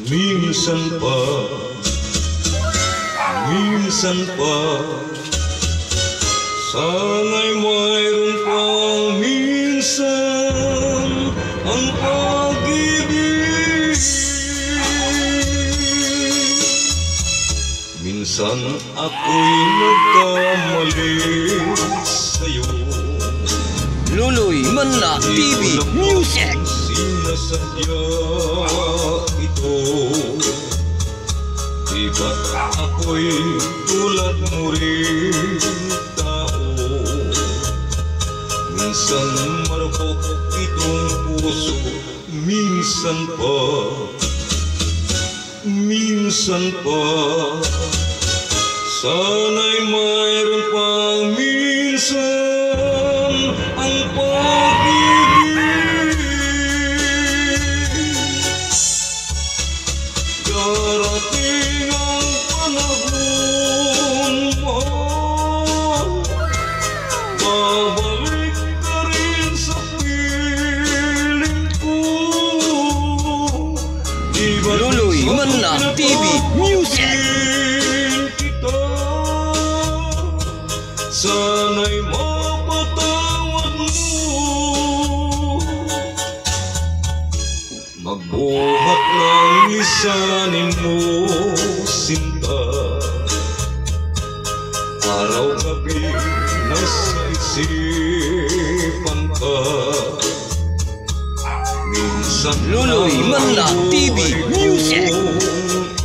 minsan pa, sana'y mayroon pang minsan ang pag-ibig. Minsan ako'y nagkamali sa'yo, Luloy Manla TV Music. Sinasadya ito, di ba't ako'y tulad mo rin tao? Minsan marupok itong puso, minsan pa, sana'y mayroon pang minsan ang pag-ibig. Darating ang panahon mo, babalik ka rin sa piling ko. Luloy Manla TV Music. Sana'y mapatawad mo, magbuhat ng lisanin mo, sinta. Araw-gabi nasa isipan ka. Minsan Luloy Manla TV Music.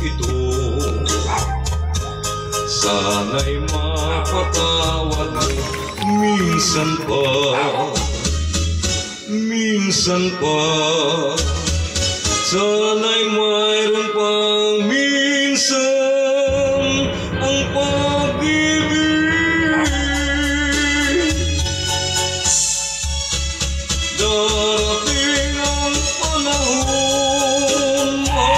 Ito, sana'y mapatawad mo, minsan pa, sana'y mayroon pang minsan ang pag-ibig. Darating ang panahon mo,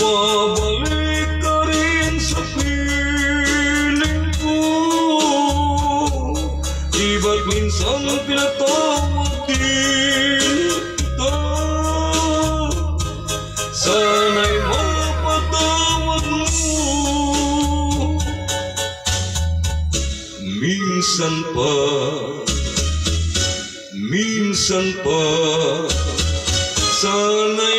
babalik ka rin sa piling ko. Di ba't minsan pinatawag din kita? Sana'y mapatawad mo, minsan pa, sana'y